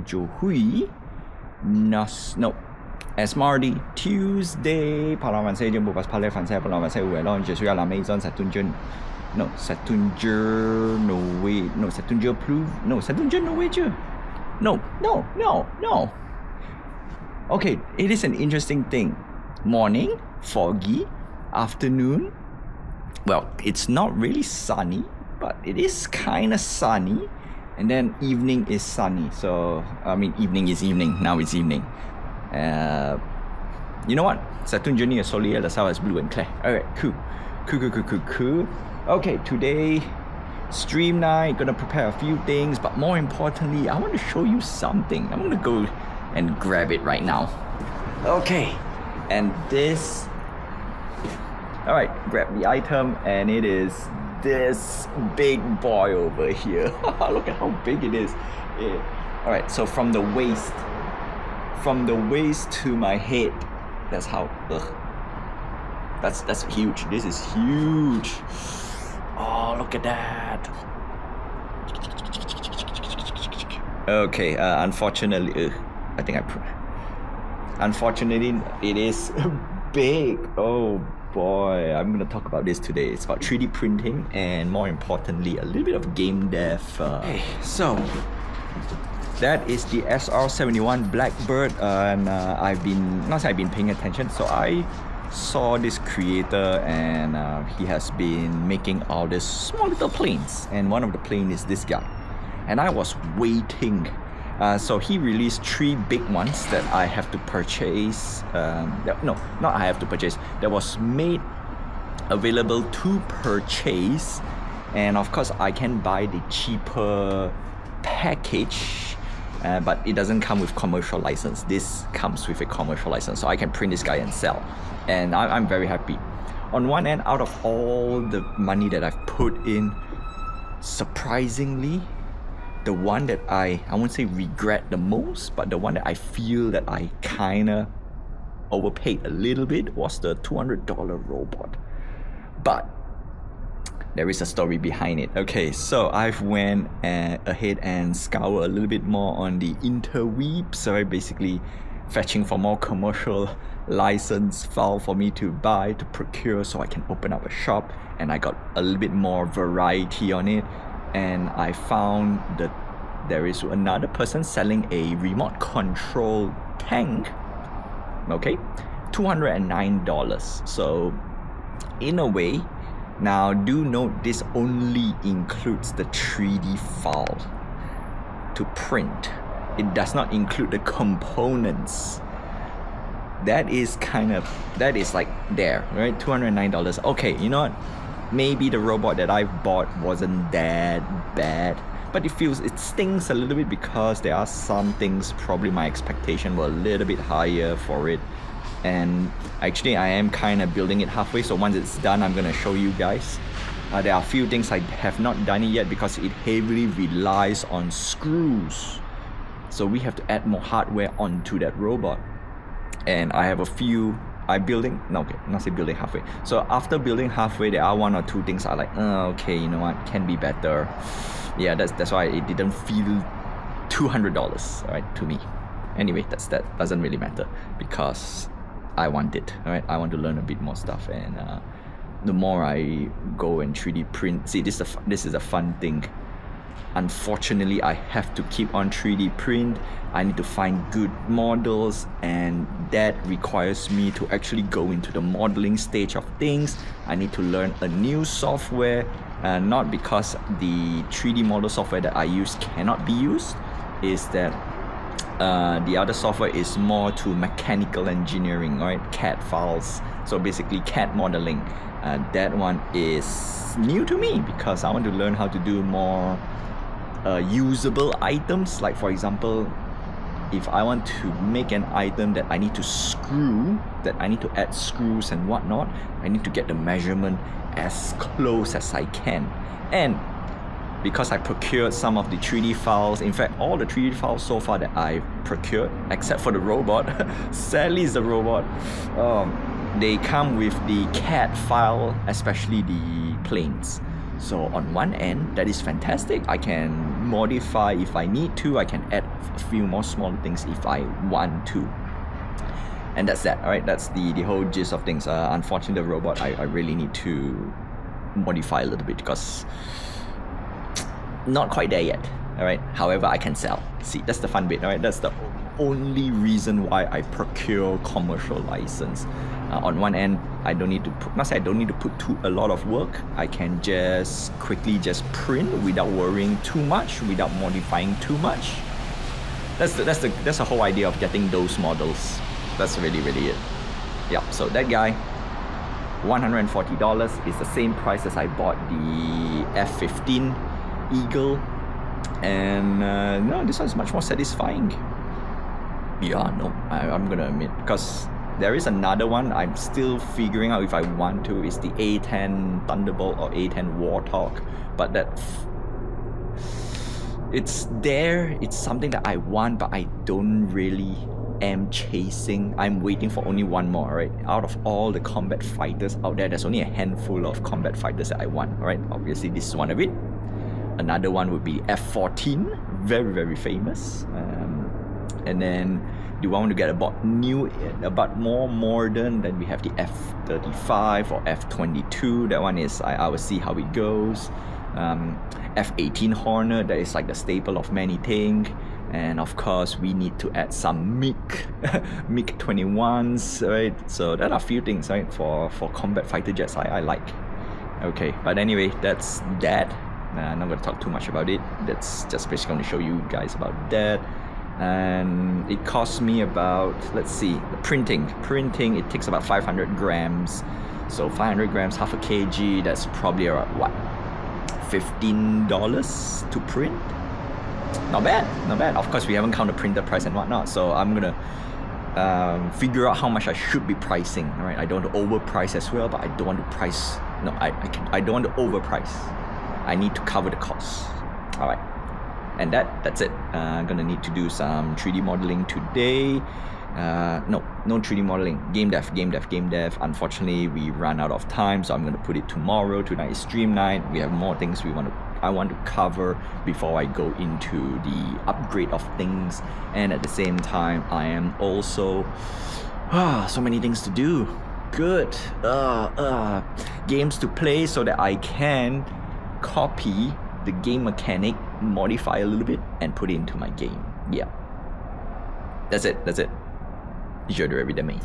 Johui No Esmardi Tuesday Parlavancé jumbo pas parler français Parlavancé ou alors je suis à la maison Saturne No way No Saturne plus No Saturne no way No Okay, it is an interesting thing. Morning, foggy. Afternoon, well, it's not really sunny, but it is kind of sunny. And then evening is sunny. So, I mean, evening is evening. Now it's evening. You know what? Saturn journey is solely the south is blue and clear. Alright, cool. Okay, today, stream night. Gonna prepare a few things. But more importantly, I want to show you something. I'm gonna go and grab it right now. Okay, and this... Alright, grab the item, and it is this big boy over here. Look at how big it is. Yeah. Alright, so from the waist to my head, that's how, that's huge. This is huge. Oh, look at that. Okay, unfortunately, unfortunately, it is big. Oh boy, I'm gonna talk about this today. It's about 3D printing and more importantly, a little bit of game dev. So that is the SR71 Blackbird, and I've been paying attention. So I saw this creator, and he has been making all these small little planes, and one of the plane is this guy. And I was waiting. So he released 3 big ones that I have to purchase. Not I have to purchase. That was made available to purchase. And of course, I can buy the cheaper package. But it doesn't come with commercial license. This comes with a commercial license. So I can print this guy and sell. And I'm very happy. On one end, out of all the money that I've put in, surprisingly, the one that I won't say regret the most, but the one that I feel that I kinda overpaid a little bit was the $200 robot. But there is a story behind it. Okay, so I've went ahead and scoured a little bit more on the interwebs. So I basically fetching for more commercial license file for me to buy, to procure, so I can open up a shop, and I got a little bit more variety on it. And I found that there is another person selling a remote control tank. Okay, $209. So in a way, now do note this only includes the 3D file to print. It does not include the components. That is like there, right? $209. Okay, you know what? Maybe the robot that I bought wasn't that bad, but it stings a little bit because there are some things, probably my expectation were a little bit higher for it. And actually I am kind of building it halfway, so once it's done, I'm gonna show you guys. There are a few things I have not done it yet because it heavily relies on screws. So we have to add more hardware onto that robot. And I have a few building halfway. So after building halfway, there are 1 or 2 things I like, okay, you know what, can be better. Yeah, that's why it didn't feel $200, right, to me. Anyway, that doesn't really matter because I want it, right? I want to learn a bit more stuff, and the more I go and 3D print, see, this is a fun thing. Unfortunately, I have to keep on 3D print. I need to find good models, and that requires me to actually go into the modeling stage of things. I need to learn a new software, not because the 3D model software that I use cannot be used, is that the other software is more to mechanical engineering, right? CAD files. So basically CAD modeling. That one is new to me because I want to learn how to do more usable items. Like for example, if I want to make an item that I need to screw, that I need to add screws and whatnot, I need to get the measurement as close as I can. And because I procured some of the 3D files, in fact all the 3D files so far that I've procured, except for the robot, sadly is the robot, they come with the CAD file, especially the planes. So on one end, that is fantastic. I can modify if I need to. I can add a few more smaller things if I want to. And that's that, alright? That's the whole gist of things. Unfortunately, the robot, I really need to modify a little bit because not quite there yet, alright? However, I can sell. See, that's the fun bit, alright? That's the only reason why I procure commercial license. On one end, I don't need to put a lot of work. I can just quickly print without worrying too much, without modifying too much. That's the whole idea of getting those models. That's really it. Yeah, so that guy, $140 is the same price as I bought the F-15 Eagle, and no, this one is much more satisfying. Yeah, no, I'm gonna admit, because there is another one I'm still figuring out if I want to. It's the A10 Thunderbolt or A10 Warthog, but it's there. It's something that I want, but I don't really am chasing. I'm waiting for only one more, right? Out of all the combat fighters out there, there's only a handful of combat fighters that I want, right? Obviously, this is one of it. Another one would be F-14, very famous. And then do I want to get about more modern? Then we have the F-35 or F-22. That one is I will see how it goes. F-18 Hornet, that is like the staple of many things. And of course, we need to add some MiG-21s, right? So there are a few things, right, for combat fighter jets I like. Okay, but anyway, that's that. I'm not going to talk too much about it. That's just basically going to show you guys about that. And it cost me about, let's see, the printing, it takes about 500 grams. So 500 grams, half a kg, that's probably around what, $15 to print? Not bad. Of course, we haven't counted the printer price and whatnot, so I'm gonna figure out how much I should be pricing. All right, I don't want to overprice as well, but I don't want to price. No, I don't want to overprice. I need to cover the costs. All right, and that's it. I'm gonna need to do some 3D modeling today. No 3D modeling. Game dev. Unfortunately, we ran out of time, so I'm gonna put it tomorrow. Tonight is stream night. We have more things I want to cover before I go into the upgrade of things, and at the same time I am also so many things to do. Good games to play so that I can copy the game mechanic, modify a little bit, and put it into my game. Yeah, that's it. You should do every day, mate.